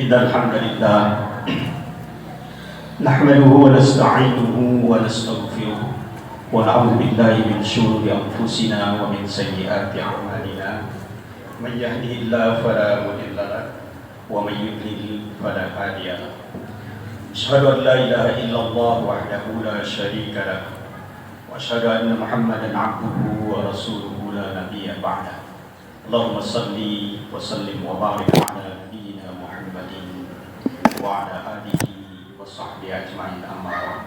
إن الحمد لله نحمده ونستعينه ونستغفره ونعوذ بالله من شرور أنفسنا ومن سيئات أعمالنا من يهده الله فلا مضل له ومن يضلل فلا هادي له أشهد أن لا إله إلا الله وحده لا شريك له وأشهد أن محمدا عبده ورسوله لا نبي بعده اللهم صل وسلم وبارك على نبينا محمد وعلى آله وصحبه أجمعين أما بعد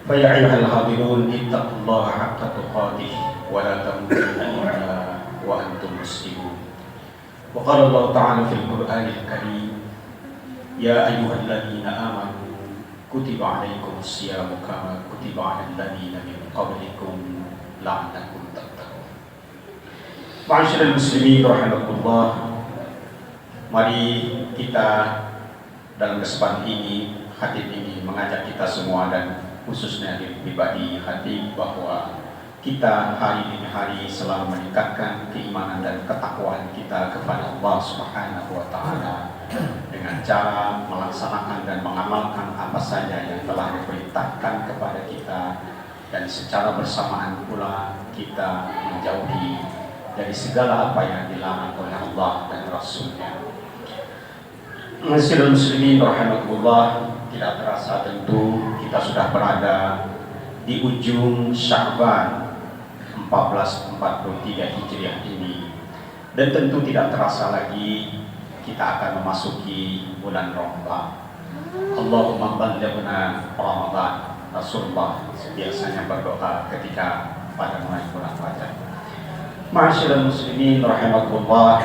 فيا أيها الحاضرون اتقوا الله حق تقاته ولا تموتن إلا وأنتم مسلمون وقال الله تعالى في القرآن الكريم يا أيها الذين آمنوا كتب عليكم الصيام كما كتب على الذين من قبلكم لعلكم تتقون. Ma'asyiral muslimin rahimakumullah, mari kita dalam kesempatan ini, khatib ini mengajak kita semua dan khususnya diri pribadi khatib bahwa kita hari demi hari selalu meningkatkan keimanan dan ketakwaan kita kepada Allah Subhanahu wa taala dengan cara melaksanakan dan mengamalkan apa saja yang telah diperintahkan kepada kita, dan secara bersamaan pula kita menjauhi dari segala apa yang dilarang oleh Allah dan Rasul-Nya. Ma'asyiral muslimin rahimakumullah, tidak terasa tentu kita sudah berada di ujung Sya'ban 1443 Hijriah ini, dan tentu tidak terasa lagi kita akan memasuki bulan Ramadan. Allahumma ballighna Ramadan. Rasulullah biasanya berdoa ketika pada mulai bulan Rajab. Ma'asyiral muslimin rahimakumullah,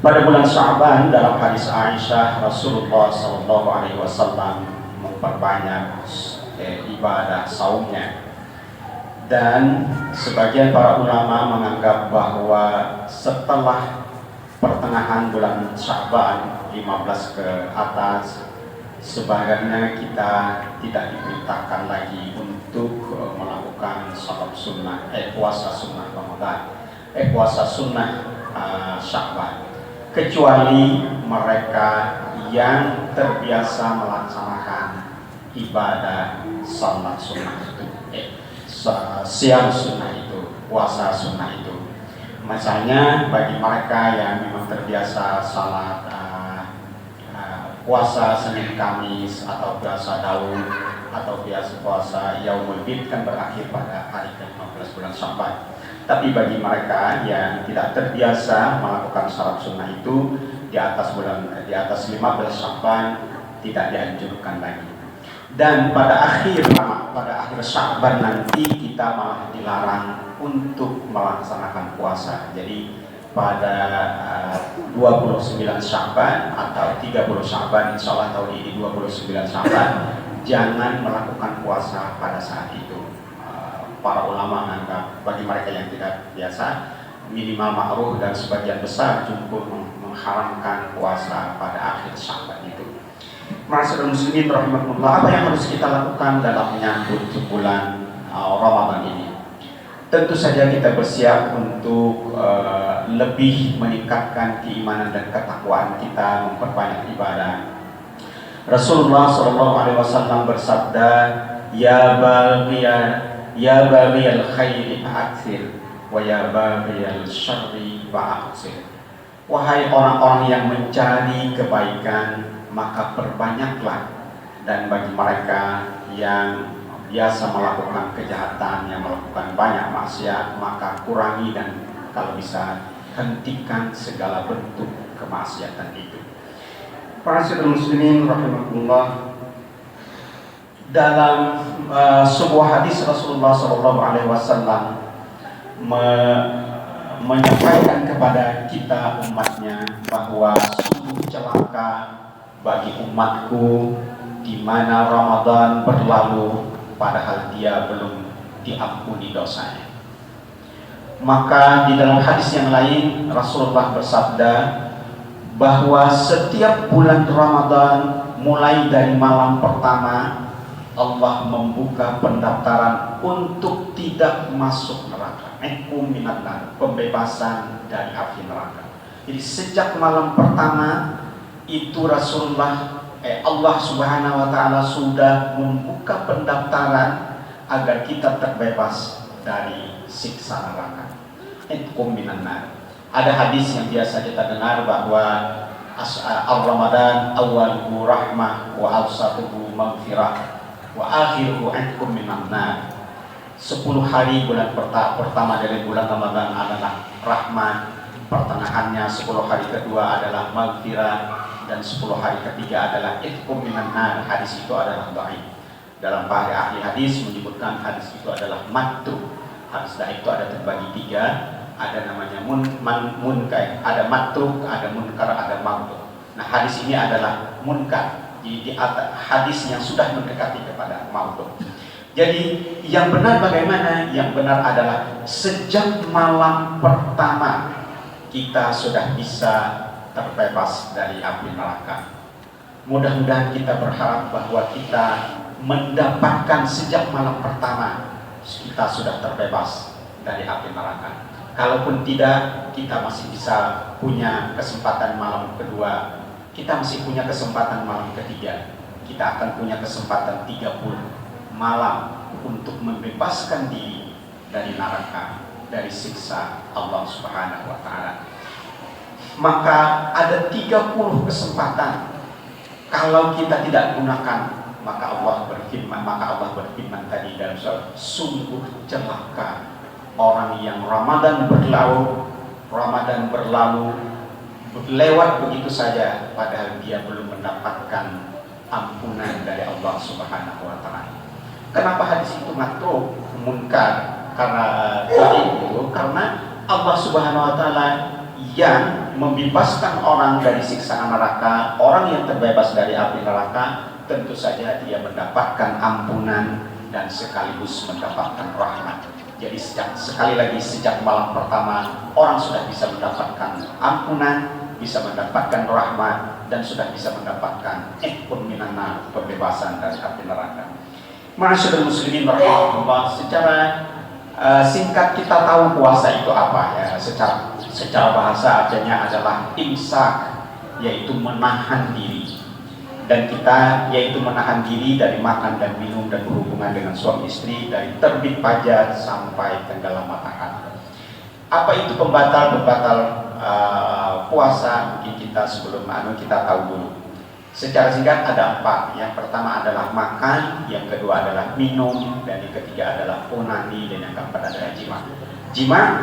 pada bulan Sya'ban dalam hadis Aisyah, Rasulullah SAW memperbanyak ibadah saumnya, dan sebagian para ulama menganggap bahwa setelah pertengahan bulan Sya'ban 15 ke atas sebenarnya kita tidak diperintahkan lagi untuk melakukan salat sunnah, puasa sunnah Ramadan, puasa sunnah Sya'ban, kecuali mereka yang terbiasa melaksanakan ibadah salat sunnah itu, siam sunnah itu, puasa sunnah itu. Misalnya bagi mereka yang memang terbiasa salat puasa Senin Kamis atau puasa Daud atau biasa puasa Yaumul Bid, kan berakhir pada hari ke-15 bulan Sya'ban. Tapi bagi mereka yang tidak terbiasa melakukan salat sunnah itu di atas 15 Sya'ban tidak dianjurkan lagi. Dan pada akhir Sya'ban nanti kita malah dilarang untuk melaksanakan puasa. Jadi pada 29 Sya'ban atau 30 Sya'ban, insya Allah tahun ini 29 Sya'ban, jangan melakukan puasa pada saat itu. Para ulama menganggap bagi mereka yang tidak biasa, minimal makruh dan sebagian besar jumhur mengharamkan puasa pada akhir Sya'ban itu. Ma'asyiral muslimin rahimakumullah, apa yang harus kita lakukan dalam menyambut bulan Ramadan ini? Tentu saja kita bersiap untuk lebih meningkatkan keimanan dan ketakwaan kita, memperbanyak ibadah. Rasulullah SAW bersabda, ya baghiyal khairi fa'aktsir wa ya baghiyal syarri fa'aqsir. Wahai orang-orang yang mencari kebaikan, maka perbanyaklah, dan bagi mereka yang biasa melakukan kejahatan, yang melakukan banyak maksiat, maka kurangi dan kalau bisa hentikan segala bentuk kemaksiatan itu. Para muslimin rahimakumullah, dalam sebuah hadis Rasulullah SAW menyampaikan kepada kita umatnya bahwa sungguh celaka bagi umatku di mana Ramadan berlalu padahal dia belum diampuni dosanya. Maka di dalam hadis yang lain Rasulullah bersabda bahwa setiap bulan Ramadan mulai dari malam pertama Allah membuka pendaftaran untuk tidak masuk neraka, pembebasan dari api neraka. Jadi sejak malam pertama itu Allah Subhanahu wa taala sudah membuka pendaftaran agar kita terbebas dari siksa neraka. Itqum minan nar. Ada hadis yang biasa kita dengar bahwa Ramadan awwaluhu rahmah wa awsatuhu maghfirah wa akhiruhu itqum minan nar. 10 hari bulan pertama dari bulan Ramadan adalah rahmat, pertengahannya 10 hari kedua adalah maghfirah, dan 10 hari ketiga adalah itqum minan nar. Hadis itu adalah dhaif. Dalam para ahli hadis menyebutkan hadis itu adalah matruk. Hadis itu ada terbagi 3, ada namanya munkar, ada matruk, ada munkar, ada maudhu. Nah, hadis ini adalah munkar, di atas hadis yang sudah mendekati kepada maudhu. Jadi yang benar bagaimana? Yang benar adalah sejak malam pertama kita sudah bisa terbebas dari api neraka. Mudah-mudahan kita berharap bahwa kita mendapatkan sejak malam pertama kita sudah terbebas dari api neraka. Kalaupun tidak, kita masih bisa punya kesempatan malam kedua, kita masih punya kesempatan malam ketiga, kita akan punya kesempatan 30 malam untuk membebaskan diri dari neraka, dari siksa Allah Subhanahu wa taala. Maka ada 30 kesempatan. Kalau kita tidak gunakan, maka Allah berfirman tadi dalam surat, sungguh celaka orang yang Ramadan berlalu lewat begitu saja, padahal dia belum mendapatkan ampunan dari Allah Subhanahu wa taala. Kenapa hadis itu matruk, munkar? Karena Allah Subhanahu wa taala yang membebaskan orang dari siksa neraka, orang yang terbebas dari api neraka, tentu saja dia mendapatkan ampunan dan sekaligus mendapatkan rahmat. Jadi sekali lagi sejak malam pertama orang sudah bisa mendapatkan ampunan, bisa mendapatkan rahmat, dan sudah bisa mendapatkan itqum minan nar, pembebasan dari api neraka. Ma'asyiral muslimin rahimahullah, secara singkat kita tahu puasa itu apa ya. Secara bahasa artinya adalah imsak, yaitu menahan diri. Dan kita yaitu menahan diri dari makan dan minum dan berhubungan dengan suami istri, dari terbit fajar sampai tenggelam matahari. Apa itu pembatal puasa? Mungkin kita sebelum kita tahu dulu. Secara singkat ada 4. Yang pertama adalah makan, yang kedua adalah minum, dan yang ketiga adalah onani, dan yang keempat adalah jima.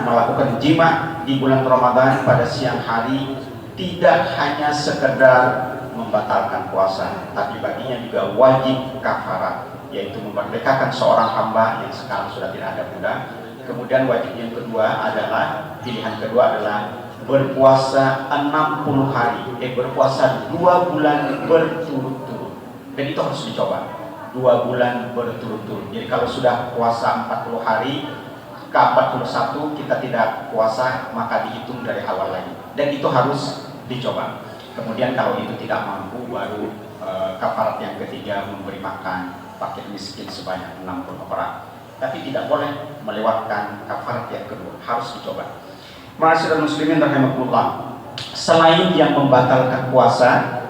Melakukan jima di bulan Ramadan pada siang hari tidak hanya sekedar membatalkan puasa, tapi baginya juga wajib kafarat, yaitu memerdekakan seorang hamba yang sekarang sudah tidak ada budak. Kemudian wajib yang kedua adalah, pilihan kedua adalah berpuasa 60 hari, berpuasa 2 bulan berturut-turut. Dan itu harus dicoba, 2 bulan berturut-turut. Jadi kalau sudah puasa 40 hari, ke 41 kita tidak puasa, maka dihitung dari awal lagi. Dan itu harus dicoba. Kemudian kalau itu tidak mampu, baru kafarat yang ketiga, memberi makan fakir miskin sebanyak 60 orang. Tapi tidak boleh melewatkan kafarat yang kedua, harus dicoba. Ma'asyiral muslimin rahimakumullah, selain yang membatalkan puasa,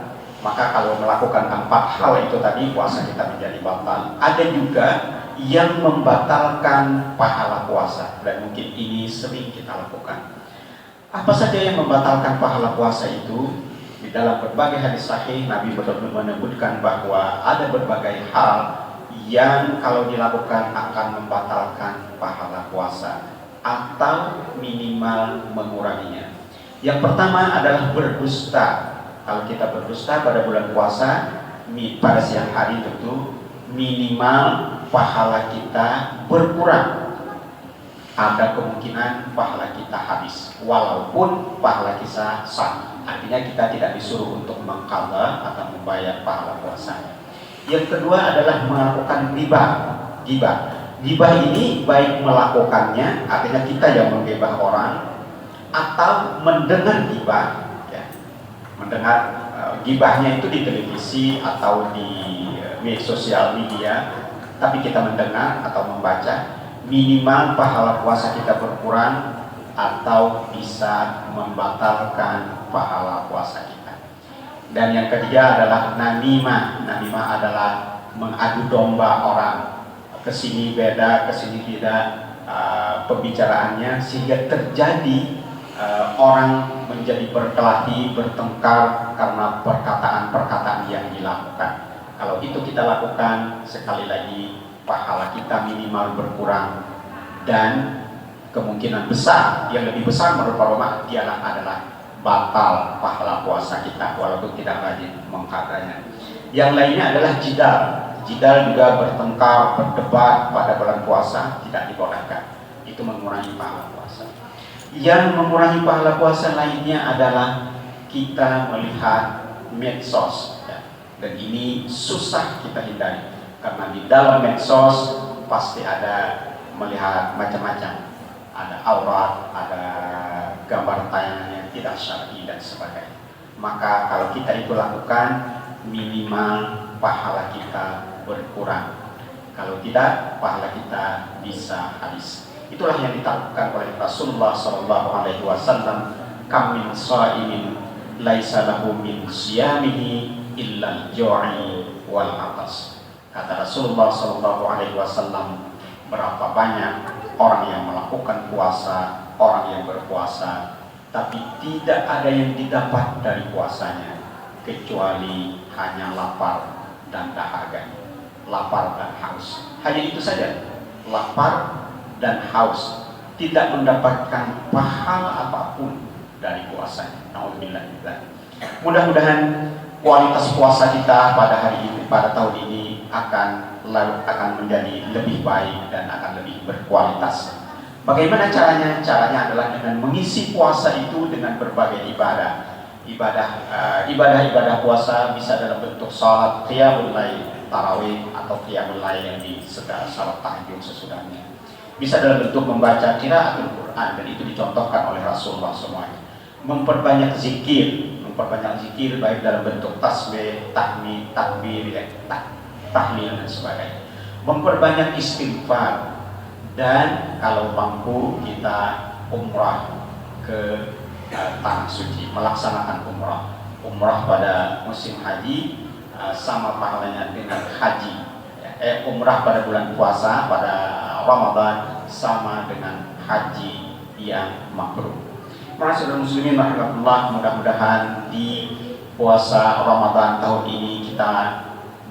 maka kalau melakukan 4 hal itu tadi, puasa kita menjadi batal. Ada juga yang membatalkan pahala puasa, dan mungkin ini sering kita lakukan. Apa saja yang membatalkan pahala puasa itu? Di dalam berbagai hadis sahih, Nabi benar-benar menyebutkan bahwa ada berbagai hal yang kalau dilakukan akan membatalkan pahala puasa atau minimal menguranginya. Yang pertama adalah berdusta. Kalau kita berdusta pada bulan puasa, pada siang hari tentu minimal pahala kita berkurang. Ada kemungkinan pahala kita habis, walaupun pahala kita sah. Artinya kita tidak disuruh untuk mengqadha atau membayar pahala puasa. Yang kedua adalah melakukan ghibah. Ghibah ini baik melakukannya, artinya kita yang menggibah orang, atau mendengar ghibah, ya. Mendengar ghibahnya itu di televisi atau di sosial media, tapi kita mendengar atau membaca, minimal pahala puasa kita berkurang atau bisa membatalkan pahala puasa kita. Dan yang ketiga adalah namimah. Namimah adalah mengadu domba orang, kesini beda, kesini tidak pembicaraannya, sehingga terjadi orang menjadi berkelahi, bertengkar karena perkataan-perkataan yang dilakukan. Kalau itu kita lakukan, sekali lagi pahala kita minimal berkurang, dan kemungkinan besar, yang lebih besar menurut para ulama, dialah adalah batal pahala puasa kita walaupun tidak rajin mengkadanya. Yang lainnya adalah jidal. Jidal juga bertengkar, berdebat pada bulan puasa tidak dibolehkan. Itu mengurangi pahala puasa. Yang mengurangi pahala puasa lainnya adalah kita melihat medsos, ya. Dan ini susah kita hindari karena di dalam medsos pasti ada melihat macam-macam, ada aurat, ada gambar tayangan yang tidak syar'i dan sebagainya. Maka kalau kita itu lakukan, minimal pahala kita berkurang. Kalau tidak, pahala kita bisa habis. Itulah yang dilakukan oleh Rasulullah SAW. Kam min shaimin laisa lahu min siyamihi illa al-ju'i wal atas. Kata Rasulullah SAW, berapa banyak orang yang melakukan puasa, orang yang berpuasa, tapi tidak ada yang didapat dari puasanya kecuali hanya lapar dan dahaga, lapar dan haus. Hanya itu saja, lapar dan haus, tidak mendapatkan pahala apapun dari puasanya. Alhamdulillah. Mudah-mudahan kualitas puasa kita pada hari ini, pada tahun ini akan menjadi lebih baik dan akan lebih berkualitas. Bagaimana caranya? Caranya adalah dengan mengisi puasa itu dengan berbagai ibadah. Ibadah puasa bisa dalam bentuk salat qiyamul lail, tarawih, atau qiyamul lail yang di setelah salat tahajud sesudahnya. Bisa dalam bentuk membaca qiraatul Quran, dan itu dicontohkan oleh Rasulullah semuanya. Memperbanyak zikir baik dalam bentuk tasbih, tahmid, takbir, tahlil dan sebagainya. Memperbanyak istighfar, dan kalau mampu kita umrah ke tanah suci, melaksanakan umrah pada musim haji sama pahalanya dengan haji. Umrah pada bulan puasa pada Ramadan sama dengan haji yang mabrur. Ma'asyiral muslimin rahimakumullah, mudah-mudahan di puasa Ramadan tahun ini kita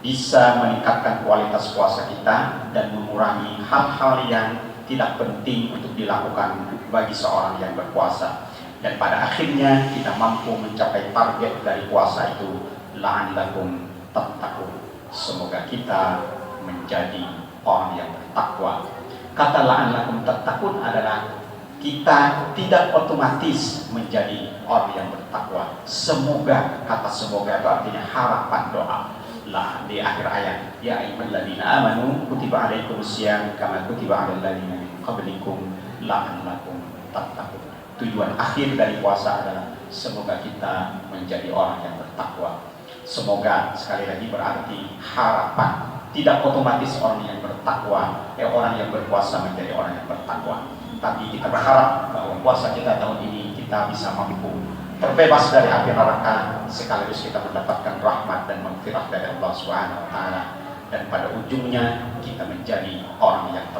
bisa meningkatkan kualitas puasa kita dan mengurangi hal-hal yang tidak penting untuk dilakukan bagi seorang yang berpuasa. Dan pada akhirnya kita mampu mencapai target dari puasa itu, la'allakum tattaqun. Semoga kita menjadi orang yang bertakwa. Kata la'allakum tattaqun adalah kita tidak otomatis menjadi orang yang bertakwa. Semoga, kata semoga itu artinya harapan, doa. Lah di akhir ayat, ya ayyuhalladzina amanu kutiba alaikumusiyam kama kutiba alal ladzina min qablikum la'allakum tattaqun. Tujuan akhir dari puasa adalah semoga kita menjadi orang yang bertakwa. Semoga, sekali lagi, berarti harapan. Tidak otomatis orang yang bertakwa, orang yang berpuasa menjadi orang yang bertakwa. Tapi kita berharap bahwa puasa kita tahun ini kita bisa mampu terbebas dari api neraka, sekaligus kita mendapatkan rahmat dan maghfirah dari Allah Subhanahu wa taala, dan pada ujungnya kita menjadi orang yang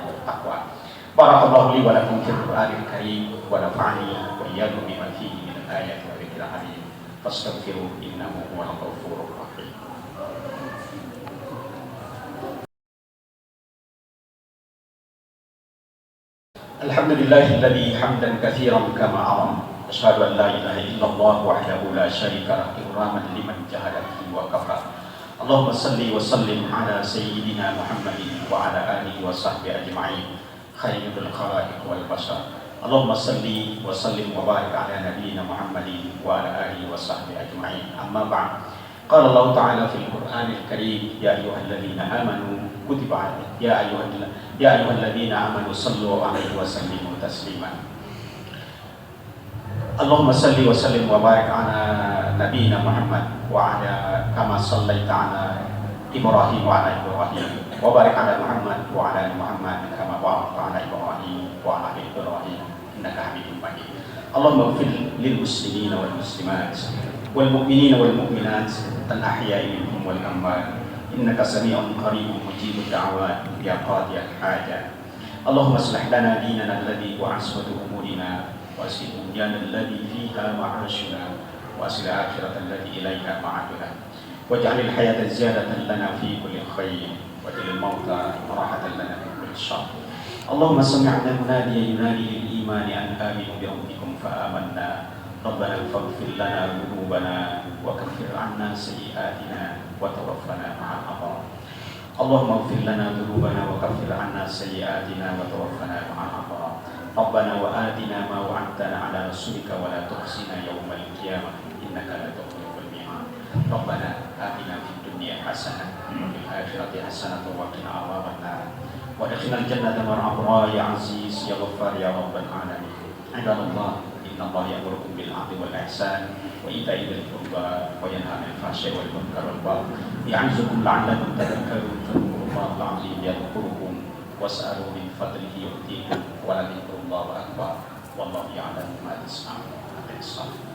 bertakwa. Barakallahu li wa lakum fil Qur'anil Karim wa nafa'ani wa iyyakum bima fihi min al-ayati wa dhikril hakim. Fastaghfiru innahu huwal ghafurur rahim. Alhamdulillahilladzi hamdan katsiran kama aram. Asyhadu an la ilaha illallah wahdahu la syarika lah, ikraman liman jahada bihi wa kafara. Allahumma salli wa sallim ala sayyidina Muhammadin wa ala alihi wa sahbihi ajma'in, khairul khalaiq wal bashar. Allahumma salli wa sallim wa barik ala nabiyyina Muhammadin wa ala alihi wa sahbihi ajma'in. Amma ba'd. Qala Allah Ta'ala fil Qur'anil Karim, ya ayyuhalladzina amanu kutiba ya ayyuhalladzina amanu sallu alaihi wa sallimu taslima. Allahumma salli wa sallim wa barik ala nabiyyina Muhammad wa ala kama sallaita ala Ibrahim wa ala Ibrahim wa barik ala Muhammad wa ala Muhammad kama barakta ala Ibrahim wa ala Ibrahim innaka Hamidum Majid. Allahumma ighfir lil muslimina wal muslimat والمؤمنين والمؤمنات الأحياء منهم والأموات إنك سميع قريب مجيب الدعوات يا قاضي الحاجات. اللهم اصلح لنا ديننا الذي هو عصمة أمورنا، وأصلح دنيانا الذي فيها معاشنا، وأصلح الآخرة التي إليها معادنا، واجعل الحياة زيادة لنا في كل خير، واجعل الموت راحة لنا من كل شر. اللهم سمعنا مناديا ينادي للإيمان أن آمنوا بربكم فآمنا. ربنا فاغفر لنا ذنوبنا وكفر عنا سيئاتنا وتوفنا مع الأبرار. اللهم اغفر لنا ذنوبنا وكفر عنا سيئاتنا وتوفنا مع الأبرار. ربنا وآتنا ما وعدتنا على رسولك ولا تخزنا يوم القيامة إنك لا تخلف الميعاد. ربنا آتنا في الدنيا حسنة وفي الآخرة حسنة وقنا عذاب النار وادخلنا الجنة مع الأبرار يا عزيز يا غفار يا رب العالمين. عباد الله، إن الله يأمركم بالعدل والإحسان وإيتاء ذي القربى وينهى عن الفحشاء والمنكر والبغي يعظكم لعلكم تذكرون. فاذكروا الله العظيم يذكركم واسألوا من فضله يؤتيكم ولذكر الله أكبر والله يعلم ما تصنعون.